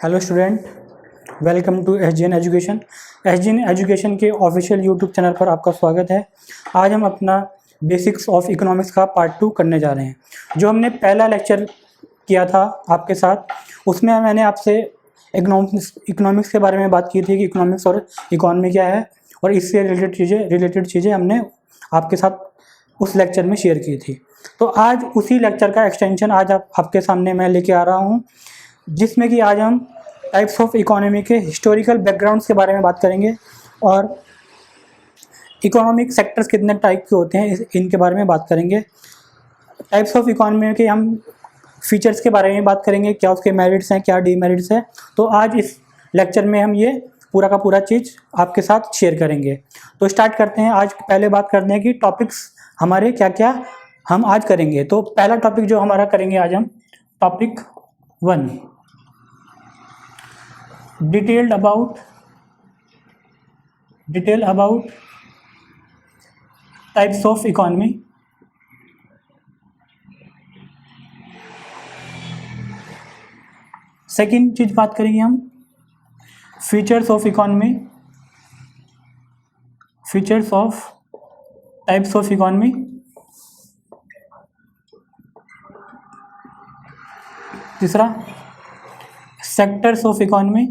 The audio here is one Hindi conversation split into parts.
Hello student, welcome to SGN education. SGN education के ऑफिशियल यूट्यूब चैनल पर आपका स्वागत है। आज हम अपना बेसिक्स ऑफ इकोनॉमिक्स का पार्ट 2 करने जा रहे हैं। जो हमने पहला लेक्चर किया था आपके साथ, उसमें मैंने आपसे इकोनॉमिक्स के बारे में बात की थी कि इकोनॉमिक्स और इकॉनमी क्या है, और इससे रिलेटेड चीज़ें हमने आपके साथ उस लेक्चर में शेयर की थी। तो आज उसी लेक्चर का एक्सटेंशन आज आपके सामने मैं लेके आ रहा हूँ, जिसमें कि आज हम टाइप्स ऑफ इकोनॉमी के हिस्टोरिकल बैकग्राउंड्स के बारे में बात करेंगे और इकोनॉमिक सेक्टर्स कितने टाइप के होते हैं इनके बारे में बात करेंगे। टाइप्स ऑफ इकोनॉमी के हम फीचर्स के बारे में बात करेंगे, क्या उसके मेरिट्स हैं, क्या डीमेरिट्स हैं। तो आज इस लेक्चर में हम ये पूरा का पूरा चीज़ आपके साथ शेयर करेंगे। तो स्टार्ट करते हैं। आज पहले बात करते हैं कि टॉपिक्स हमारे क्या क्या हम आज करेंगे। तो पहला टॉपिक जो हमारा करेंगे आज हम topic 1, detail about types of economy. Second चीज बात करेंगे हम features of economy, features of types of economy. तीसरा सेक्टर्स ऑफ इकोनॉमी।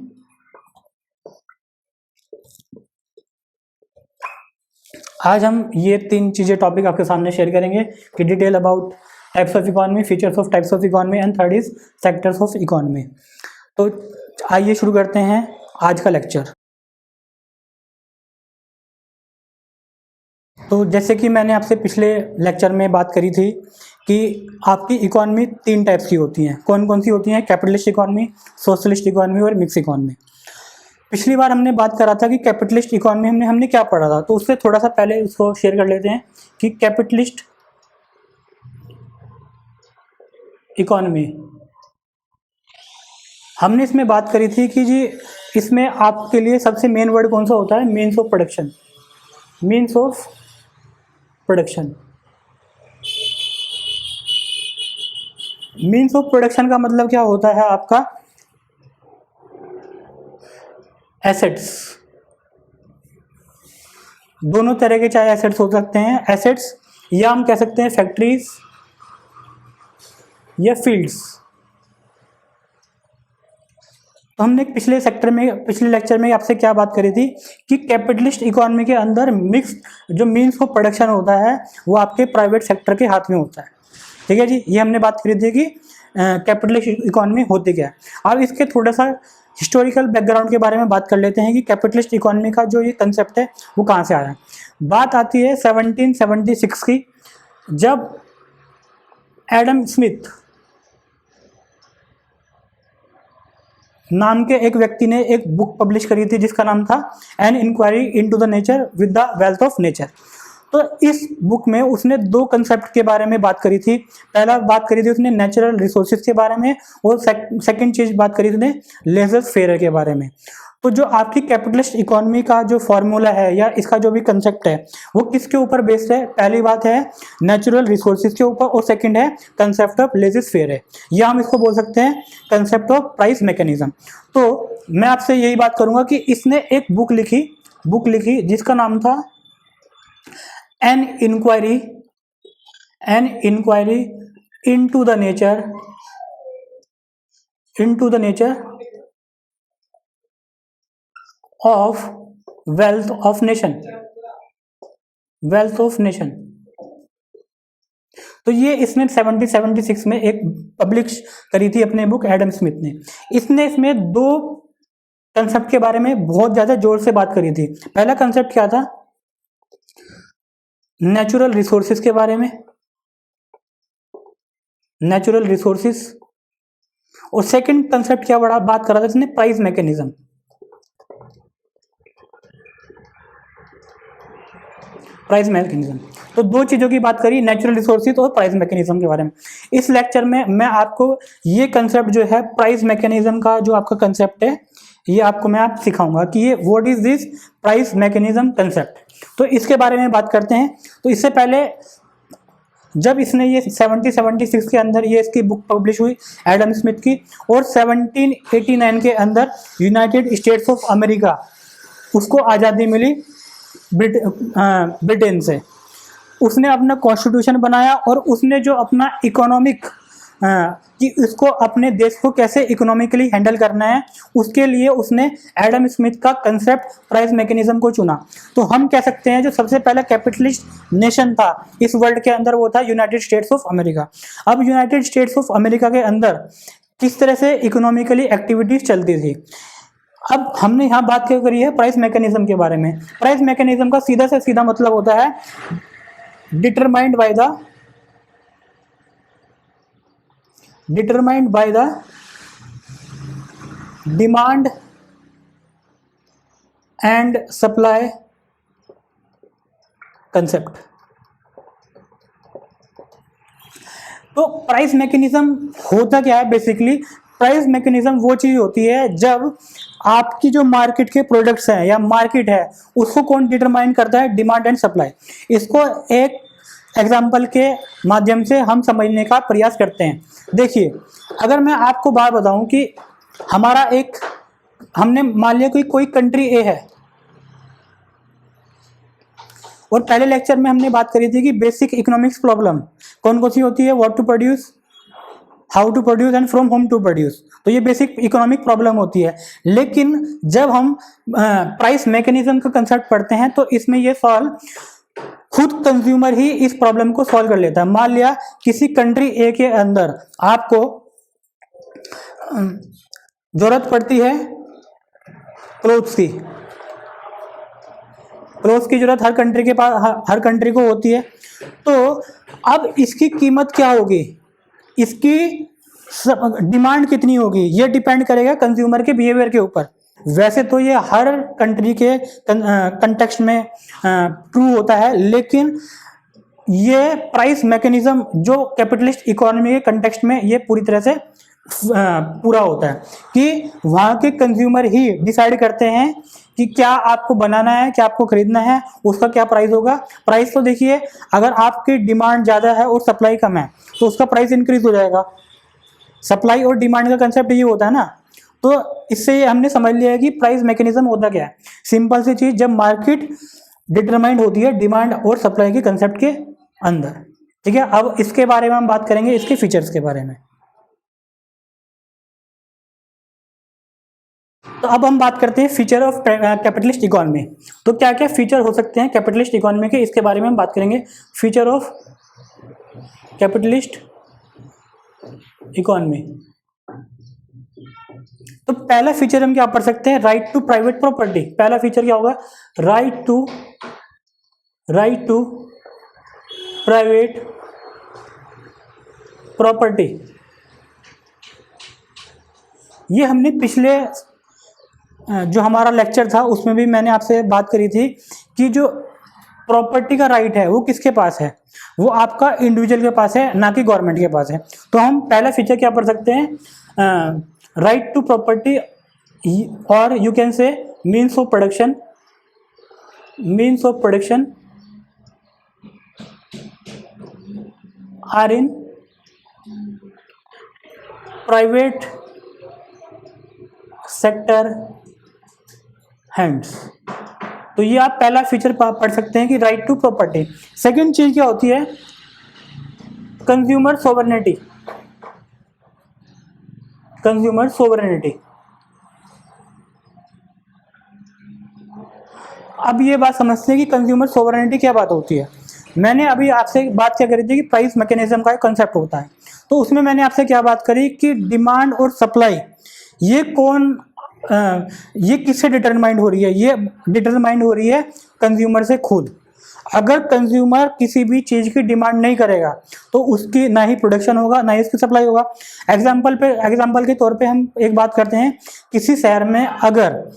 आज हम ये 3 चीज़ें टॉपिक आपके सामने शेयर करेंगे कि detail about types of economy, features of types of economy and third is sectors of economy. तो आइए शुरू करते हैं आज का लेक्चर। तो जैसे कि मैंने आपसे पिछले लेक्चर में बात करी थी कि आपकी इकोनॉमी 3 टाइप्स की होती हैं। कौन कौन सी होती हैं? कैपिटलिस्ट इकोनॉमी, सोशलिस्ट इकोनॉमी और मिक्स इकोनॉमी। पिछली बार हमने बात करा था कि कैपिटलिस्ट इकोनॉमी में हमने क्या पढ़ा था, तो उससे थोड़ा सा पहले उसको शेयर कर लेते हैं कि कैपिटलिस्ट इकोनॉमी हमने इसमें बात करी थी कि जी इसमें आपके लिए सबसे मेन वर्ड कौन सा होता है? Means of production. Means of production, means of production का मतलब क्या होता है? आपका एसेट्स। दोनों तरह के चाहे एसेट्स हो सकते हैं, एसेट्स या हम कह सकते हैं फैक्ट्रीज या फील्ड्स। तो हमने पिछले लेक्चर में आपसे क्या बात करी थी कि कैपिटलिस्ट इकोनॉमी के अंदर मिक्स जो मीन्स ऑफ प्रोडक्शन होता है वो आपके प्राइवेट सेक्टर के हाथ में होता है। ठीक है जी, ये हमने बात करी थी कि कैपिटलिस्ट इकोनॉमी होती क्या है। अब इसके थोड़ा सा हिस्टोरिकल बैकग्राउंड के बारे में बात कर लेते हैं कि कैपिटलिस्ट इकोनॉमी का जो ये कंसेप्ट है वो कहाँ से आया। बात आती है 1776 की, जब एडम स्मिथ नाम के एक व्यक्ति ने एक बुक पब्लिश करी थी जिसका नाम था an inquiry into the nature with the wealth of nature. तो इस बुक में उसने 2 कंसेप्ट के बारे में बात करी थी। पहला बात करी थी उसने नेचुरल रिसोर्सेज के बारे में, और सेकंड चीज बात करी थी उसने लेजर फेयर के बारे में। तो जो आपकी कैपिटलिस्ट इकोनॉमी का जो फॉर्मूला है या इसका जो भी कंसेप्ट है वो किसके ऊपर बेस्ड है? पहली बात है नेचुरल रिसोर्सेज के ऊपर, और सेकंड है कंसेप्ट ऑफ लेजर फेयर है, या हम इसको बोल सकते हैं कंसेप्ट ऑफ प्राइस मैकेनिज्म। तो मैं आपसे यही बात करूंगा कि इसने एक बुक लिखी जिसका नाम था an inquiry into the nature of wealth of nation. तो ये इसने 1776 में एक पब्लिश करी थी अपने बुक एडम स्मिथ ने। इसने इसमें 2 कंसेप्ट के बारे में बहुत ज्यादा जोर से बात करी थी। पहला कंसेप्ट क्या था? नेचुरल रिसोर्सेज के बारे में, नेचुरल रिसोर्सेज। और सेकंड कंसेप्ट क्या बड़ा बात कर रहा था इसने? Price mechanism. तो 2 चीजों की बात करी, नेचुरल रिसोर्सेज और प्राइस मैकेनिज्म के बारे में। इस लेक्चर में मैं आपको ये कंसेप्ट जो है प्राइस मैकेनिज्म का जो आपका कंसेप्ट है ये आपको मैं सिखाऊंगा कि ये what is this price mechanism concept. तो इसके बारे में बात करते हैं। तो इससे पहले जब इसने ये 1776 के अंदर ये इसकी बुक पब्लिश हुई एडम स्मिथ की, और 1789 के अंदर यूनाइटेड स्टेट्स ऑफ अमेरिका उसको आज़ादी मिली ब्रिटेन से। उसने अपना कॉन्स्टिट्यूशन बनाया और उसने जो अपना इकोनॉमिक कि इसको अपने देश को कैसे इकोनॉमिकली हैंडल करना है, उसके लिए उसने एडम स्मिथ का कंसेप्ट प्राइस मैकेनिज्म को चुना। तो हम कह सकते हैं जो सबसे पहला कैपिटलिस्ट नेशन था इस वर्ल्ड के अंदर वो था यूनाइटेड स्टेट्स ऑफ अमेरिका। अब यूनाइटेड स्टेट्स ऑफ अमेरिका के अंदर किस तरह से इकोनॉमिकली एक्टिविटीज चलती थी, अब हमने यहाँ बात क्या करी है प्राइस मैकेनिज्म के बारे में। प्राइस मैकेनिज्म का सीधा से सीधा मतलब होता है determined by the demand and supply concept. तो प्राइस मैकेनिज्म होता क्या है बेसिकली, प्राइस मैकेनिज्म वो चीज होती है जब आपकी जो मार्केट के प्रोडक्ट्स हैं या मार्केट है उसको कौन डिटरमाइन करता है, डिमांड एंड सप्लाई। इसको एक एग्जाम्पल के माध्यम से हम समझने का प्रयास करते हैं। देखिए, अगर मैं आपको बात बताऊं कि हमारा हमने मान लिया कोई कंट्री ए है, और पहले लेक्चर में हमने बात करी थी कि बेसिक इकोनॉमिक्स प्रॉब्लम कौन कौन सी होती है, what to produce, how to produce and from home to produce. तो ये बेसिक इकोनॉमिक प्रॉब्लम होती है। लेकिन जब हम प्राइस मैकेनिज्म का कंसेप्ट पढ़ते हैं तो इसमें ये सॉल्व खुद कंज्यूमर ही इस प्रॉब्लम को सॉल्व कर लेता है। मान लिया किसी कंट्री ए के अंदर आपको जरूरत पड़ती है क्लोथ्स की जरूरत हर कंट्री के पास हर कंट्री को होती है। तो अब इसकी कीमत क्या होगी, इसकी डिमांड कितनी होगी, ये डिपेंड करेगा कंज्यूमर के बिहेवियर के ऊपर। वैसे तो ये हर कंट्री के कंटेक्स्ट में ट्रू होता है, लेकिन ये प्राइस मैकेनिज्म जो कैपिटलिस्ट इकोनॉमी के कंटेक्स्ट में ये पूरी तरह से पूरा होता है कि वहाँ के कंज्यूमर ही डिसाइड करते हैं कि क्या आपको बनाना है, क्या आपको खरीदना है, उसका क्या प्राइस होगा। प्राइस तो देखिए, अगर आपकी डिमांड ज़्यादा है और सप्लाई कम है तो उसका प्राइस इंक्रीज हो जाएगा। सप्लाई और डिमांड का कंसेप्ट ये होता है ना। तो इससे हमने समझ लिया है कि प्राइस मैकेनिज्म होता क्या है। सिंपल सी चीज, जब मार्केट डिटरमाइंड होती है डिमांड और सप्लाई के कंसेप्ट के अंदर। ठीक है, अब इसके बारे में हम बात करेंगे, इसके फीचर्स के बारे में। तो अब हम बात करते हैं फीचर ऑफ कैपिटलिस्ट इकोनॉमी। तो क्या क्या फीचर हो सकते हैं कैपिटलिस्ट इकोनॉमी के, इसके बारे में हम बात करेंगे। Feature of capitalist economy. तो पहला फीचर हम क्या पढ़ सकते हैं, राइट टू प्राइवेट प्रॉपर्टी। पहला फीचर क्या होगा, राइट टू प्राइवेट प्रॉपर्टी। ये हमने पिछले जो हमारा लेक्चर था उसमें भी मैंने आपसे बात करी थी कि जो प्रॉपर्टी का राइट है वो किसके पास है, वो आपका इंडिविजुअल के पास है, ना कि गवर्नमेंट के पास है। तो हम पहला फीचर क्या पढ़ सकते हैं, राइट टू प्रॉपर्टी, और you can say means of production are in private sector hands. तो ये आप पहला फीचर पढ़ सकते हैं कि राइट टू प्रॉपर्टी। सेकंड चीज क्या होती है, कंज्यूमर सोवरेनिटी। अब ये बात समझते हैं कि कंज्यूमर सोवरेनिटी क्या बात होती है। मैंने अभी आपसे बात क्या करी थी कि प्राइस मैकेनिज्म का एक कंसेप्ट होता है। तो उसमें मैंने आपसे क्या बात करी कि डिमांड और सप्लाई ये किससे डिटरमाइंड हो रही है, ये डिटरमाइंड हो रही है कंज्यूमर से खुद। अगर कंज्यूमर किसी भी चीज की डिमांड नहीं करेगा तो उसकी ना ही प्रोडक्शन होगा ना ही उसकी सप्लाई होगा। एग्जाम्पल के तौर पे हम एक बात करते हैं, किसी शहर में अगर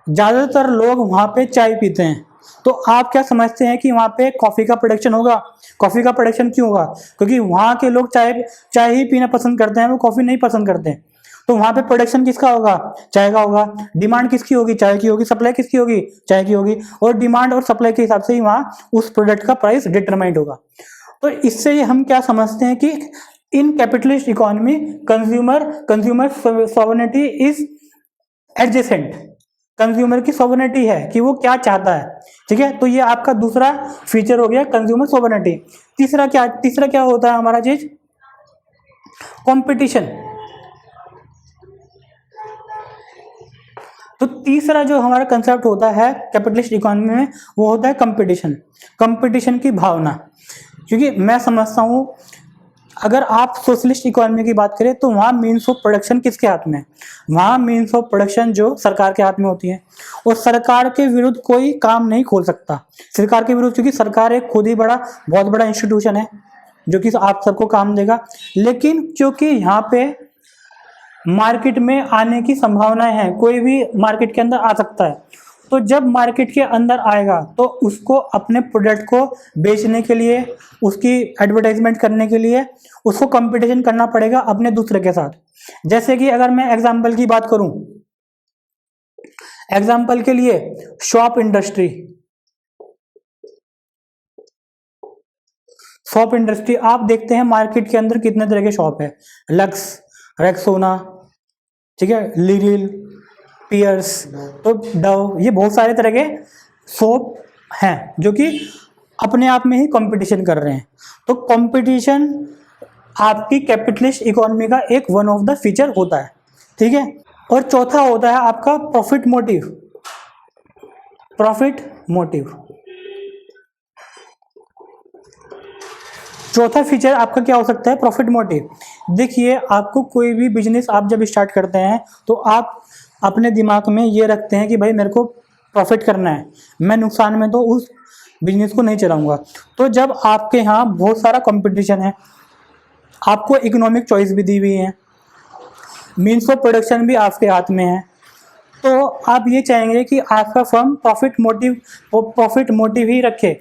ज्यादातर लोग वहाँ पे चाय पीते हैं तो आप क्या समझते हैं कि वहाँ पे कॉफी का प्रोडक्शन होगा। कॉफी का प्रोडक्शन क्यों होगा, क्योंकि वहाँ के लोग चाय ही पीना पसंद करते हैं, वो कॉफी नहीं पसंद करते हैं। तो वहां पे प्रोडक्शन किसका होगा, चाय का होगा। डिमांड किसकी होगी, चाय की होगी। सप्लाई किसकी होगी, चाय की होगी। और डिमांड और सप्लाई के हिसाब से ही वहां उस प्रोडक्ट का प्राइस डिटरमाइंड होगा। तो इससे हम क्या समझते हैं कि in capitalist economy consumer sovereignty is adjacent, consumer की सॉवरेनिटी है कि वो क्या चाहता है। ठीक है, तो ये आपका दूसरा फीचर हो गया कंज्यूमर सॉवरेनिटी। तीसरा क्या होता है हमारा चीज, कंपटीशन। तो तीसरा जो हमारा कंसेप्ट होता है कैपिटलिस्ट इकोनॉमी में वो होता है कंपटीशन की भावना। क्योंकि मैं समझता हूँ अगर आप सोशलिस्ट इकोनॉमी की बात करें तो वहाँ मीन्स ऑफ प्रोडक्शन किसके हाथ में है, वहाँ मीन्स ऑफ प्रोडक्शन जो सरकार के हाथ में होती है, और सरकार के विरुद्ध कोई काम नहीं खोल सकता सरकार के विरुद्ध, क्योंकि सरकार एक खुद ही बहुत बड़ा इंस्टीट्यूशन है जो कि आप सबको काम देगा। लेकिन क्योंकि यहाँ पे मार्केट में आने की संभावनाएं हैं, कोई भी मार्केट के अंदर आ सकता है, तो जब मार्केट के अंदर आएगा तो उसको अपने प्रोडक्ट को बेचने के लिए, उसकी एडवर्टाइजमेंट करने के लिए उसको कंपटीशन करना पड़ेगा अपने दूसरे के साथ। जैसे कि अगर मैं एग्जांपल की बात करूं, एग्जांपल के लिए शॉप इंडस्ट्री आप देखते हैं मार्केट के अंदर कितने तरह के शॉप है, लक्स, रेक्सोना, ठीक है, लिरिल, पियर्स, तो डव, ये बहुत सारे तरह के शॉप हैं जो कि अपने आप में ही कंपटीशन कर रहे हैं। तो कंपटीशन आपकी कैपिटलिस्ट इकोनॉमी का एक वन ऑफ द फीचर होता है। ठीक है, और चौथा होता है आपका प्रॉफिट मोटिव। चौथा फीचर आपका क्या हो सकता है, प्रॉफिट मोटिव। देखिए, आपको कोई भी बिजनेस आप जब स्टार्ट करते हैं तो आप अपने दिमाग में ये रखते हैं कि भाई मेरे को प्रॉफिट करना है, मैं नुकसान में तो उस बिजनेस को नहीं चलाऊंगा। तो जब आपके यहाँ बहुत सारा कंपटीशन है, आपको इकोनॉमिक चॉइस भी दी हुई है, मीन्स ऑफ प्रोडक्शन भी आपके हाथ में है, तो आप ये चाहेंगे कि आपका फर्म प्रॉफिट मोटिव ही रखे।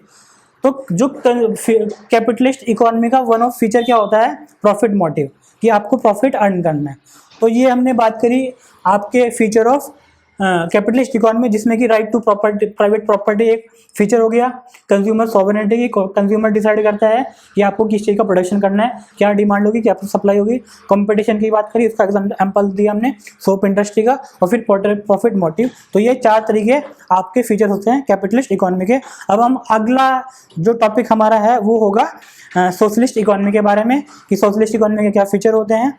तो जो कैपिटलिस्ट इकोनॉमी का वन ऑफ फीचर क्या होता है, प्रॉफिट मोटिव, कि आपको प्रॉफिट अर्न करना है। तो ये हमने बात करी आपके फीचर ऑफ कैपिटलिस्ट इकोनॉमी, जिसमें कि right to property, private property एक फीचर हो गया, कंज्यूमर सॉवरेनिटी की, कंज्यूमर डिसाइड करता है कि आपको किस चीज़ का प्रोडक्शन करना है, क्या डिमांड होगी, क्या सप्लाई होगी। कंपटीशन की बात करी, उसका एग्जाम्पल दिया हमने सोप इंडस्ट्री का, और फिर प्रॉफिट मोटिव। तो ये 4 तरीके आपके फीचर होते हैं कैपिटलिस्ट इकोनॉमी के। अब हम अगला जो टॉपिक हमारा है वो होगा सोशलिस्ट इकोनॉमी के बारे में, कि सोशलिस्ट इकोनॉमी के क्या फीचर होते हैं।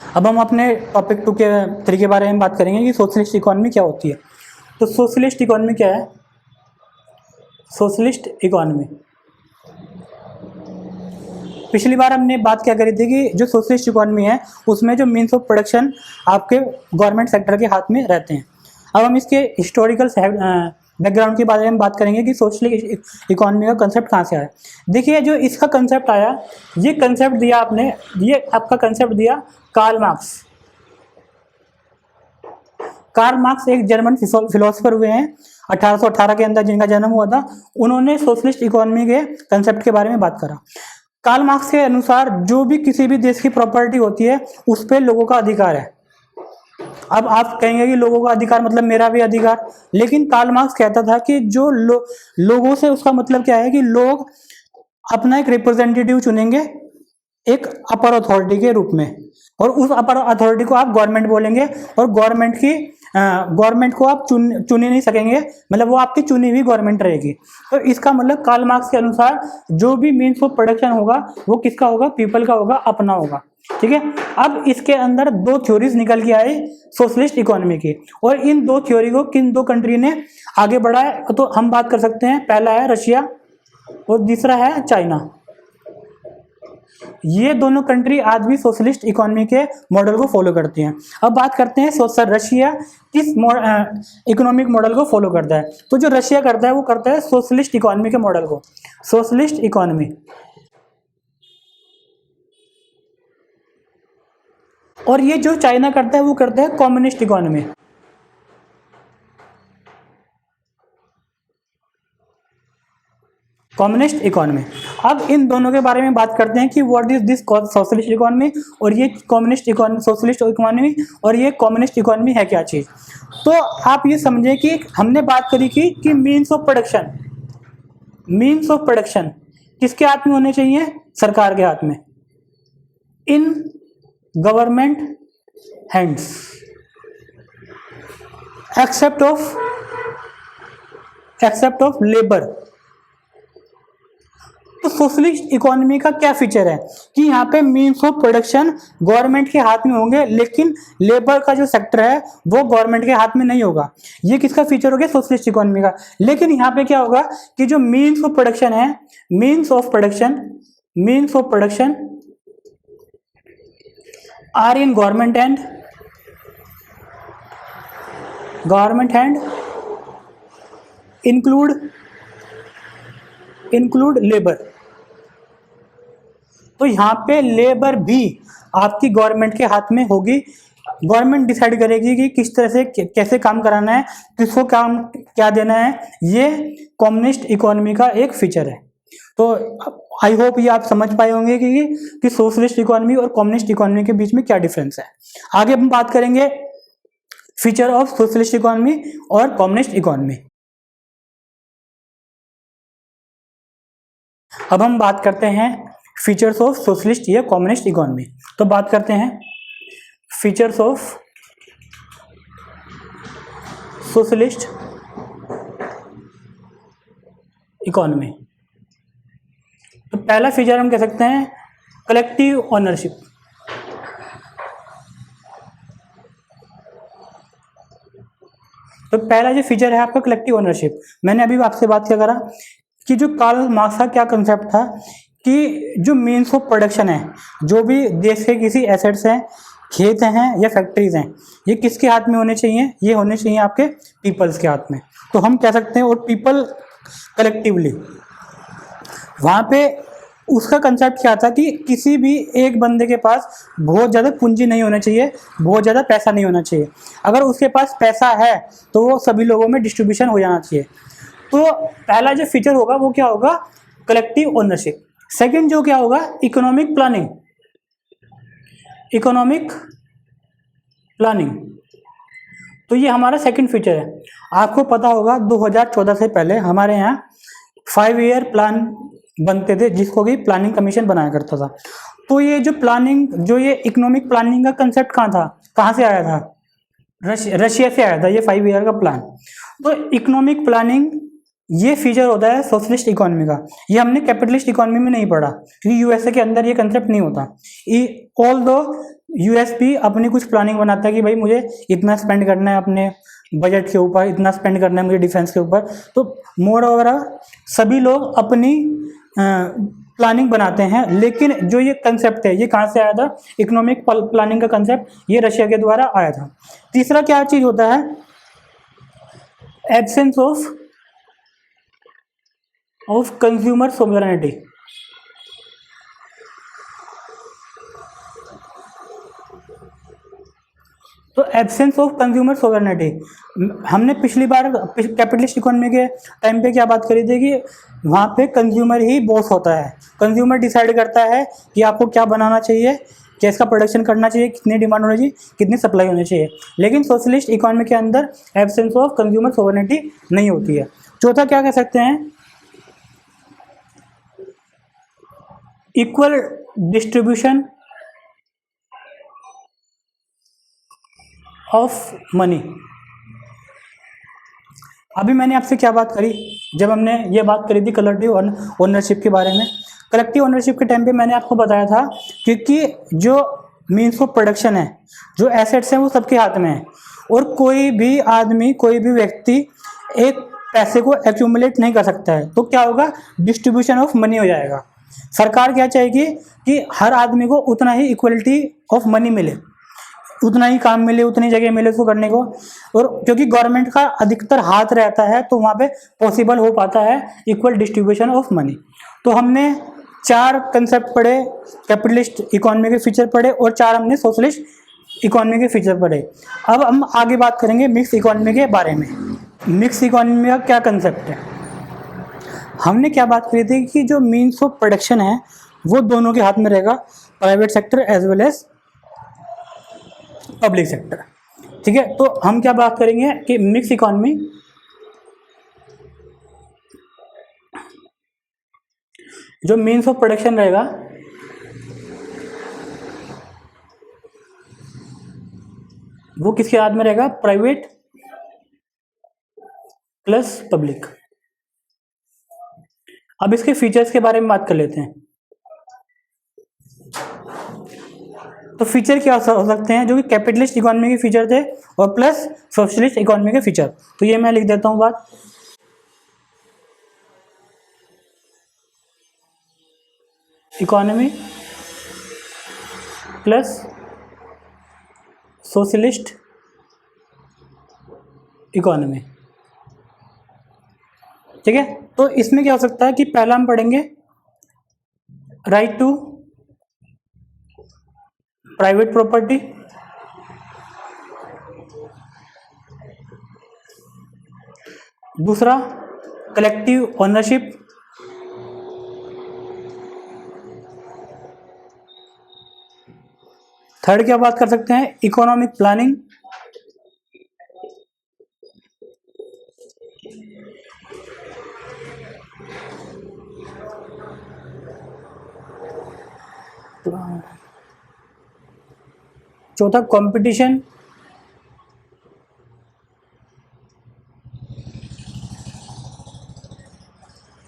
अब हम अपने टॉपिक 2 के 3 के बारे में बात करेंगे कि सोशलिस्ट इकोनॉमी क्या होती है। तो सोशलिस्ट इकोनॉमी क्या है, सोशलिस्ट इकोनॉमी, पिछली बार हमने बात क्या करी थी कि जो सोशलिस्ट इकोनॉमी है उसमें जो मीन्स ऑफ प्रोडक्शन आपके गवर्नमेंट सेक्टर के हाथ में रहते हैं। अब हम इसके हिस्टोरिकल बैकग्राउंड के बारे में बात करेंगे कि सोशलिस्ट इकोनॉमी का कंसेप्ट कहाँ से आया। देखिए, जो इसका कंसेप्ट आया, ये कंसेप्ट दिया आपने, ये आपका कंसेप्ट दिया कार्ल मार्क्स एक जर्मन फिलोसोफर हुए हैं 1818 के अंदर, जिनका जन्म हुआ था। उन्होंने सोशलिस्ट इकोनॉमी के कंसेप्ट के बारे में बात करा। कार्ल मार्क्स के अनुसार जो भी किसी भी देश की प्रॉपर्टी होती है उस पर लोगों का अधिकार है। अब आप कहेंगे कि लोगों का अधिकार मतलब मेरा भी अधिकार, लेकिन कार्ल मार्क्स कहता था कि जो लोगों से, उसका मतलब क्या है कि लोग अपना एक रिप्रेजेंटेटिव चुनेंगे एक अपर अथॉरिटी के रूप में, और उस अपर अथॉरिटी को आप गवर्नमेंट बोलेंगे, और गवर्नमेंट को आप चुन नहीं सकेंगे, मतलब वो आपकी चुनी हुई गवर्नमेंट रहेगी। तो इसका मतलब कार्ल मार्क्स के अनुसार जो भी मीन्स ऑफ प्रोडक्शन होगा वो किसका होगा, पीपल का होगा, अपना होगा। ठीक है, अब इसके अंदर 2 थ्योरीज निकल के आई सोशलिस्ट इकोनॉमी की, और इन 2 थ्योरी को किन 2 कंट्री ने आगे बढ़ाया, तो हम बात कर सकते हैं, पहला है रशिया और दूसरा है चाइना। ये दोनों कंट्री आज भी सोशलिस्ट इकोनॉमी के मॉडल को फॉलो करती हैं। अब बात करते हैं रशिया किस इकोनॉमिक मॉडल को फॉलो करता है। तो जो रशिया करता है वो करता है सोशलिस्ट इकोनॉमी के मॉडल को, सोशलिस्ट इकोनॉमी। और ये जो चाइना करता है वो करता है कम्युनिस्ट इकोनॉमी। Communist economy. अब इन दोनों के बारे में बात करते हैं कि what is this socialist economy, और ये कम्युनिस्ट इकोनॉमी, सोशलिस्ट इकोनॉमी, और ये कम्युनिस्ट इकोनॉमी है क्या चीज़। तो आप ये समझे कि हमने बात करी कि means of production, means of production किसके हाथ में होने चाहिए? सरकार के हाथ में, in government hands, except of labour. तो सोशलिस्ट इकोनॉमी का क्या फीचर है कि यहाँ पे मीन्स ऑफ प्रोडक्शन गवर्नमेंट के हाथ में होंगे, लेकिन लेबर का जो सेक्टर है वो गवर्नमेंट के हाथ में नहीं होगा। ये किसका फीचर हो गया? सोशलिस्ट इकोनॉमी का। लेकिन यहाँ पे क्या होगा कि जो मीन्स ऑफ प्रोडक्शन है, means of production are in government hand, include labour. तो यहाँ पे लेबर भी आपकी गवर्नमेंट के हाथ में होगी। गवर्नमेंट डिसाइड करेगी कि किस तरह से कैसे काम कराना है, किसको काम क्या देना है। ये कम्युनिस्ट इकोनॉमी का एक फीचर है। तो आई होप ये आप समझ पाए होंगे कि सोशलिस्ट इकोनॉमी और कम्युनिस्ट इकोनॉमी के बीच में क्या डिफरेंस है। आगे हम बात करेंगे फीचर ऑफ सोशलिस्ट इकोनॉमी और कम्युनिस्ट इकोनॉमी। अब हम बात करते हैं फीचर्स ऑफ सोशलिस्ट या कम्युनिस्ट इकोनॉमी। तो बात करते हैं फीचर्स ऑफ सोशलिस्ट इकोनॉमी। तो पहला फीचर हम कह सकते हैं कलेक्टिव ओनरशिप। तो पहला जो फीचर है आपका कलेक्टिव ओनरशिप। मैंने अभी आपसे बात क्या करा कि जो कार्ल मार्क्स का क्या कंसेप्ट था कि जो मीन्स ऑफ प्रोडक्शन है, जो भी देश के किसी एसेट्स हैं, खेत हैं या फैक्ट्रीज हैं, ये किसके हाथ में होने चाहिए? ये होने चाहिए आपके पीपल्स के हाथ में। तो हम कह सकते हैं और पीपल कलेक्टिवली। वहाँ पे उसका कंसेप्ट क्या था कि किसी भी एक बंदे के पास बहुत ज़्यादा पूंजी नहीं होना चाहिए, बहुत ज़्यादा पैसा नहीं होना चाहिए। अगर उसके पास पैसा है तो वो सभी लोगों में डिस्ट्रीब्यूशन हो जाना चाहिए। तो पहला जो फीचर होगा वो क्या होगा? Collective ownership. सेकंड जो क्या होगा? Economic planning. तो ये हमारा सेकंड फीचर है। आपको पता होगा 2014 से पहले हमारे यहाँ 5 ईयर प्लान बनते थे, जिसको कि प्लानिंग कमीशन बनाया करता था। तो ये जो ये इकोनॉमिक प्लानिंग का कंसेप्ट कहाँ से आया था? रशिया से आया था ये 5 ईयर का प्लान। तो इकोनॉमिक प्लानिंग ये फीचर होता है सोशलिस्ट इकोनॉमी का। ये हमने कैपिटलिस्ट इकोनॉमी में नहीं पढ़ा, क्योंकि यूएसए के अंदर ये कंसेप्ट नहीं होता। ऑल दो यूएस भी अपनी कुछ प्लानिंग बनाता है कि भाई मुझे इतना स्पेंड करना है अपने बजट के ऊपर, इतना स्पेंड करना है मुझे डिफेंस के ऊपर। तो मोर ओवर सभी लोग अपनी प्लानिंग बनाते हैं। लेकिन जो ये कंसेप्ट है ये कहाँ से आया था? इकोनॉमिक प्लानिंग का कंसेप्ट ये रशिया के द्वारा आया था। तीसरा क्या चीज होता है? Absence of consumer sovereignty. तो एब्सेंस ऑफ कंज्यूमर सोवरेनिटी हमने पिछली बार कैपिटलिस्ट इकोनॉमी के टाइम पे क्या बात करी थी कि वहाँ पे कंज्यूमर ही बॉस होता है। कंज्यूमर डिसाइड करता है कि आपको क्या बनाना चाहिए, क्या इसका प्रोडक्शन करना चाहिए, कितनी डिमांड होनी चाहिए, कितनी सप्लाई होनी चाहिए। लेकिन सोशलिस्ट इकोनॉमी के अंदर एब्सेंस ऑफ कंज्यूमर सोवरेनिटी नहीं होती है। चौथा क्या कह सकते हैं? Equal distribution of money. अभी मैंने आपसे क्या बात करी जब हमने ये बात करी थी कलेक्टिव ओनरशिप के बारे में। कलेक्टिव ओनरशिप के टाइम पे मैंने आपको बताया था क्योंकि जो मीन्स ऑफ प्रोडक्शन है, जो एसेट्स हैं वो सबके हाथ में है, और कोई भी आदमी, कोई भी व्यक्ति एक पैसे को एक्यूमुलेट नहीं कर सकता है। तो क्या होगा? डिस्ट्रीब्यूशन ऑफ मनी हो जाएगा। सरकार क्या चाहेगी कि हर आदमी को उतना ही इक्वलिटी ऑफ मनी मिले, उतना ही काम मिले, उतनी जगह मिले उसको करने को। और क्योंकि गवर्नमेंट का अधिकतर हाथ रहता है तो वहाँ पे पॉसिबल हो पाता है इक्वल डिस्ट्रीब्यूशन ऑफ मनी। तो हमने 4 कंसेप्ट पढ़े, कैपिटलिस्ट इकोनॉमी के फीचर पढ़े और 4 हमने सोशलिस्ट इकोनॉमी के फीचर पढ़े। अब हम आगे बात करेंगे मिक्स इकोनॉमी के बारे में। मिक्स इकोनॉमी का क्या कंसेप्ट है? हमने क्या बात करी थी कि जो मीन्स ऑफ प्रोडक्शन है वो दोनों के हाथ में रहेगा, private sector as well as public sector. ठीक है, तो हम क्या बात करेंगे कि मिक्स इकोनॉमी जो मीन्स ऑफ प्रोडक्शन रहेगा वो किसके हाथ में रहेगा, प्राइवेट प्लस पब्लिक। अब इसके फीचर्स के बारे में बात कर लेते हैं। तो फीचर क्या हो सकते हैं, जो कि कैपिटलिस्ट इकोनॉमी के फीचर थे और प्लस सोशलिस्ट इकोनॉमी के फीचर। तो ये मैं लिख देता हूं बात। इकोनॉमी प्लस सोशलिस्ट इकोनॉमी, ठीक है। तो इसमें क्या हो सकता है कि पहला हम पढ़ेंगे राइट टू प्राइवेट प्रॉपर्टी, दूसरा कलेक्टिव ओनरशिप, थर्ड क्या बात कर सकते हैं, इकोनॉमिक प्लानिंग, चौथा competition,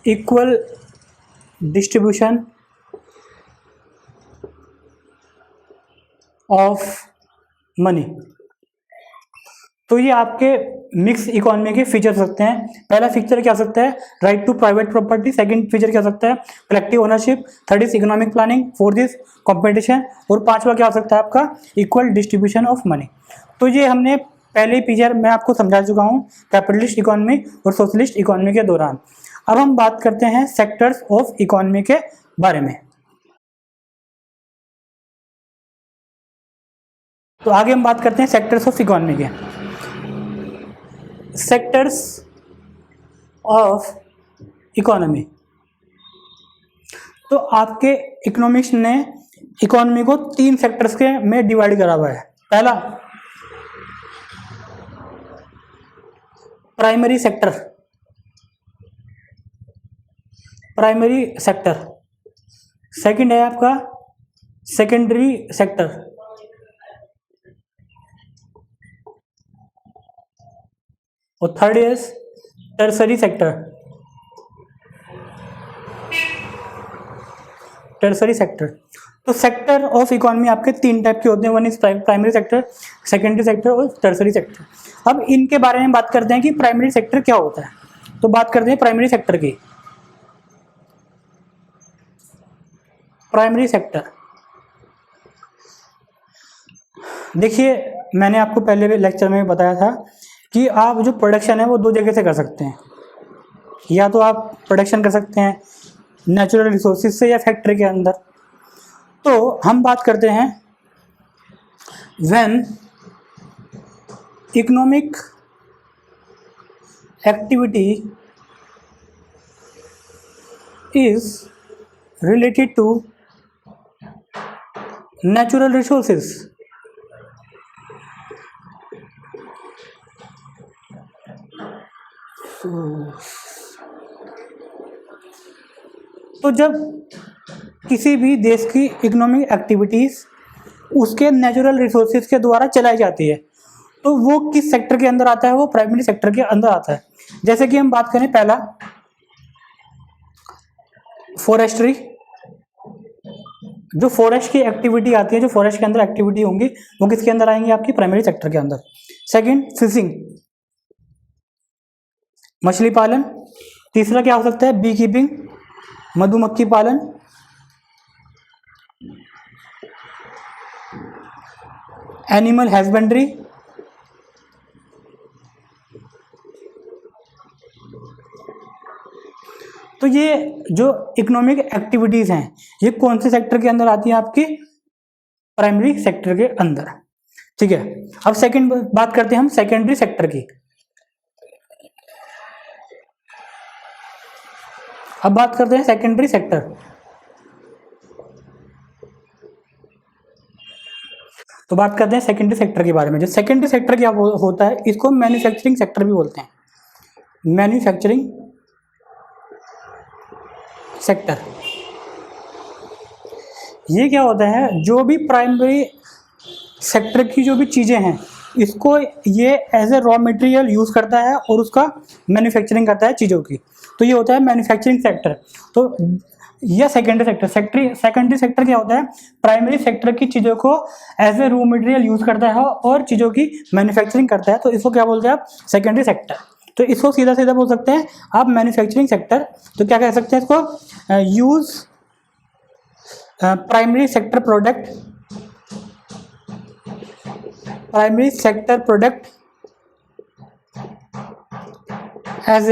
equal distribution of money. तो ये आपके मिक्स इकोनॉमी के फीचर हो सकते हैं। पहला फीचर क्या हो सकता है, right to private property, second feature क्या हो सकता है, collective ownership, third is economic planning, fourth is competition, और पांचवा क्या हो सकता है आपका, इक्वल डिस्ट्रीब्यूशन ऑफ मनी। तो ये हमने पहले फीचर मैं आपको समझा चुका हूँ कैपिटलिस्ट इकोनॉमी और सोशलिस्ट इकोनॉमी के दौरान। अब हम बात करते हैं सेक्टर्स ऑफ इकोनॉमी के बारे में। तो आगे हम बात करते हैं सेक्टर्स ऑफ इकोनॉमी के। सेक्टर्स ऑफ इकोनॉमी, तो आपके इकोनॉमिक्स ने इकोनॉमी को तीन सेक्टर्स के में डिवाइड करा हुआ है। पहला primary sector, primary sector, second है आपका सेकेंडरी सेक्टर, और third is tertiary sector. Tertiary sector, तो सेक्टर ऑफ इकोनॉमी आपके तीन टाइप के होते हैं, one is primary sector, secondary sector और टर्सरी सेक्टर। अब इनके बारे में बात करते हैं कि प्राइमरी सेक्टर क्या होता है। तो बात करते हैं प्राइमरी सेक्टर की। प्राइमरी सेक्टर, देखिए मैंने आपको पहले भी लेक्चर में बताया था कि आप जो प्रोडक्शन है वो दो जगह से कर सकते हैं। या तो आप प्रोडक्शन कर सकते हैं नेचुरल रिसोर्सेज से या फैक्ट्री के अंदर। तो हम बात करते हैं when economic activity is related to natural resources. तो जब किसी भी देश की इकोनॉमिक एक्टिविटीज उसके नेचुरल रिसोर्सेज के द्वारा चलाई जाती है, तो वो किस सेक्टर के अंदर आता है, वो प्राइमरी सेक्टर के अंदर आता है। जैसे कि हम बात करें पहला फॉरेस्ट्री, जो फॉरेस्ट की एक्टिविटी आती है, जो फॉरेस्ट के अंदर एक्टिविटी होंगी वो किसके अंदर आएंगी, आपकी प्राइमरी सेक्टर के अंदर। सेकंड फिशिंग, मछली पालन। तीसरा क्या हो सकता है, बी कीपिंग, मधुमक्खी पालन। एनिमल हस्बेंड्री, तो ये जो इकोनॉमिक एक्टिविटीज हैं ये कौन से सेक्टर के अंदर आती है, आपकी प्राइमरी सेक्टर के अंदर, ठीक है। अब सेकंड बात करते हैं हम सेकेंडरी सेक्टर की। अब बात करते हैं सेकेंडरी सेक्टर। तो बात करते हैं सेकेंडरी सेक्टर के बारे में। जो सेकेंडरी सेक्टर क्या होता है, इसको मैन्युफैक्चरिंग सेक्टर भी बोलते हैं। मैन्युफैक्चरिंग सेक्टर, ये क्या होता है, जो भी प्राइमरी सेक्टर की जो भी चीज़ें हैं इसको ये as a raw material use करता है और उसका मैन्युफैक्चरिंग करता है चीज़ों की। तो ये होता है मैन्युफैक्चरिंग सेक्टर। तो या सेकेंडरी सेक्टर, सेकेंडरी सेक्टर क्या होता है, प्राइमरी सेक्टर की चीज़ों को as a raw material use करता है और चीज़ों की मैन्युफैक्चरिंग करता है। तो इसको क्या बोलते हैं आप, सेकेंडरी सेक्टर। तो इसको सीधा सीधा बोल सकते हैं आप मैन्युफैक्चरिंग सेक्टर। तो क्या कह सकते हैं इसको, use primary sector product, primary sector product as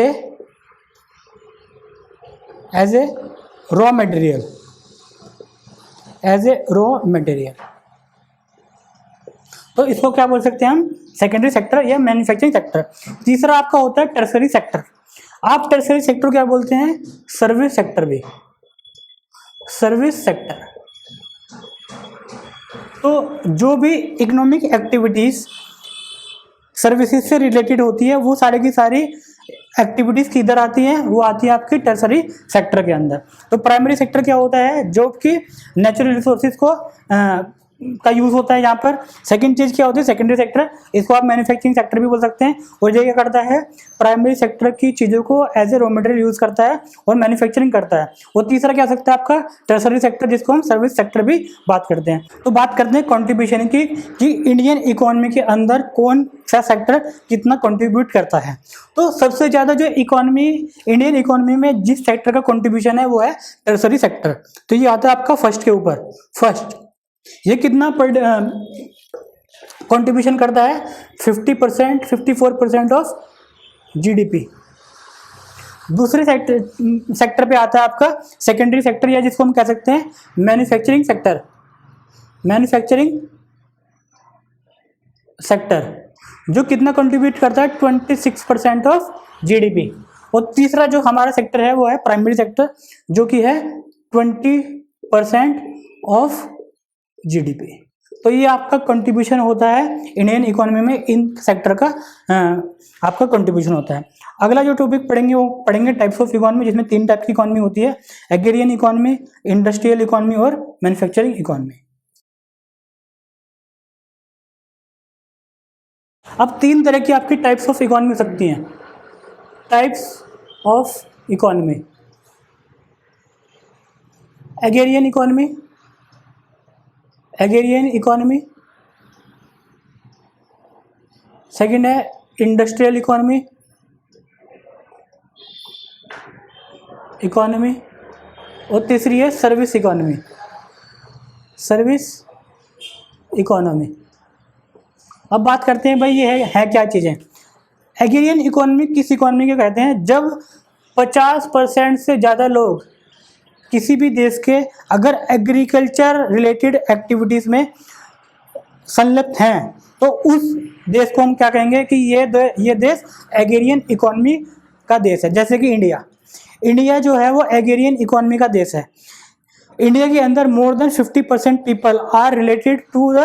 a raw material, as a raw material. तो इसको क्या बोल सकते हैं हम, सेकेंडरी सेक्टर या मैन्युफैक्चरिंग सेक्टर। तीसरा आपका होता है टर्सरी सेक्टर। आप टर्सरी सेक्टर क्या बोलते हैं, सर्विस सेक्टर भी, सर्विस सेक्टर। तो जो भी इकोनॉमिक एक्टिविटीज सर्विसेज से रिलेटेड होती है वो सारी की सारी एक्टिविटीज किधर आती हैं, वो आती है आपकी टर्सरी सेक्टर के अंदर। तो प्राइमरी सेक्टर क्या होता है, जो कि नेचुरल रिसोर्सेज को का यूज होता है यहाँ पर। सेकंड चीज क्या होती है, सेकेंडरी सेक्टर, इसको आप मैन्युफैक्चरिंग सेक्टर भी बोल सकते हैं। और ये क्या करता है, प्राइमरी सेक्टर की चीज़ों को as a raw material use करता है और मैन्युफैक्चरिंग करता है। और तीसरा क्या हो सकता है आपका टर्सरी सेक्टर, जिसको हम सर्विस सेक्टर भी बात करते हैं। तो बात करते हैं कंट्रीब्यूशन की कि इंडियन इकोनॉमी के अंदर कौन सा सेक्टर कितना कंट्रीब्यूट करता है। तो सबसे ज़्यादा जो इकोनॉमी, इंडियन इकोनॉमी में जिस सेक्टर का कंट्रीब्यूशन है वो है टर्सरी सेक्टर। तो ये आता है आपका फर्स्ट के ऊपर, फर्स्ट। ये कितना कंट्रीब्यूशन करता है, 50%, 54% ऑफ जीडीपी। दूसरे सेक्टर पे आता है आपका सेकेंडरी सेक्टर, या जिसको हम कह सकते हैं मैन्युफैक्चरिंग सेक्टर, मैन्युफैक्चरिंग सेक्टर, जो कितना कंट्रीब्यूट करता है, 26% ऑफ जीडीपी। और तीसरा जो हमारा सेक्टर है वो है प्राइमरी सेक्टर, जो कि है 20% ऑफ जीडीपी। तो ये आपका कंट्रीब्यूशन होता है इंडियन इकोनॉमी में, इन सेक्टर का आपका कंट्रीब्यूशन होता है। अगला जो टॉपिक पढ़ेंगे वो पढ़ेंगे टाइप्स ऑफ इकोनॉमी, जिसमें 3 टाइप की इकोनॉमी होती है, एग्रीरियन इकोनॉमी, इंडस्ट्रियल इकोनॉमी और मैन्युफैक्चरिंग इकोनॉमी। अब 3 तरह की आपकी टाइप्स ऑफ इकोनॉमी हो सकती हैं। Types of economy, agrarian economy, agrarian economy, second है इंडस्ट्रियल इकोनॉमी, और तीसरी है सर्विस इकोनॉमी, सर्विस इकोनॉमी। अब बात करते हैं भाई ये है क्या चीज़ें। एग्रीरियन इकोनॉमी किस इकोनॉमी को कहते हैं, जब 50% से ज़्यादा लोग किसी भी देश के अगर एग्रीकल्चर रिलेटेड एक्टिविटीज़ में संलग्न हैं तो उस देश को हम क्या कहेंगे कि ये देश एग्रीरियन इकोनॉमी का देश है। जैसे कि इंडिया जो है वो एग्रीरियन इकोनॉमी का देश है। इंडिया के अंदर more than 50% people are related to the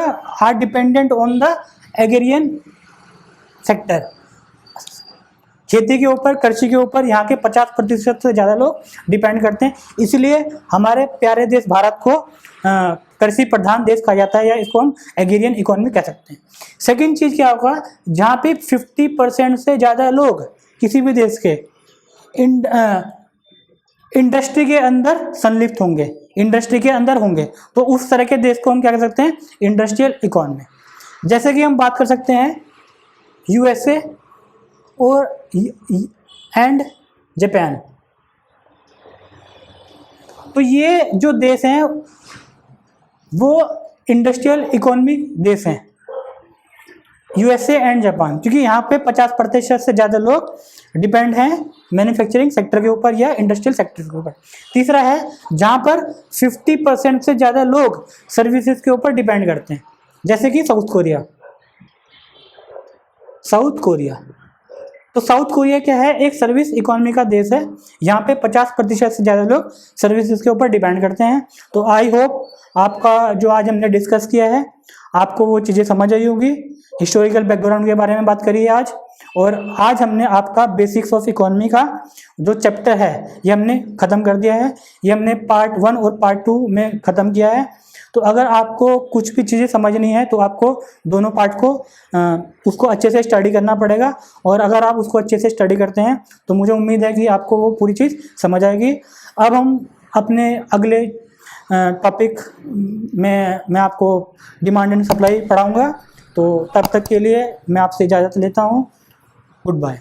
are dependent on the agrarian sector. खेती के ऊपर, कृषि के ऊपर यहाँ के 50% से ज़्यादा लोग डिपेंड करते हैं। इसलिए हमारे प्यारे देश भारत को कृषि प्रधान देश कहा जाता है, या इसको हम एग्रीरियन इकोनॉमी कह सकते हैं। सेकंड चीज़ क्या होगा, जहाँ पे 50% से ज़्यादा लोग किसी भी देश के इंडस्ट्री के अंदर संलिप्त होंगे, इंडस्ट्री के अंदर होंगे, तो उस तरह के देश को हम क्या कह सकते हैं, इंडस्ट्रियल इकोनॉमी। जैसे कि हम बात कर सकते हैं यूएसए और एंड जापान। तो ये जो देश हैं वो इंडस्ट्रियल इकोनॉमिक देश हैं, यूएसए एंड जापान, क्योंकि यहाँ पे 50% से ज़्यादा लोग डिपेंड हैं मैन्युफैक्चरिंग सेक्टर के ऊपर या इंडस्ट्रियल सेक्टर के ऊपर। तीसरा है जहाँ पर 50% से ज़्यादा लोग सर्विसेज के ऊपर डिपेंड करते हैं, जैसे कि साउथ कोरिया। साउथ कोरिया, तो साउथ कोरिया क्या है, एक सर्विस इकोनॉमी का देश है। यहाँ पे 50% से ज़्यादा लोग सर्विसेज के ऊपर डिपेंड करते हैं। तो आई होप आपका जो आज हमने डिस्कस किया है आपको वो चीज़ें समझ आई होगी। हिस्टोरिकल बैकग्राउंड के बारे में बात करी है आज। और आज हमने आपका बेसिक्स ऑफ इकोनॉमी का जो चैप्टर है ये हमने ख़त्म कर दिया है। ये हमने पार्ट 1 और पार्ट 2 में ख़त्म किया है। तो अगर आपको कुछ भी चीज़ें समझनी है तो आपको दोनों पार्ट को उसको अच्छे से स्टडी करना पड़ेगा, और अगर आप उसको अच्छे से स्टडी करते हैं तो मुझे उम्मीद है कि आपको वो पूरी चीज़ समझ आएगी। अब हम अपने अगले टॉपिक में मैं आपको डिमांड एंड सप्लाई पढ़ाऊँगा। तो तब तक के लिए मैं आपसे इजाज़त लेता हूँ। Good bye.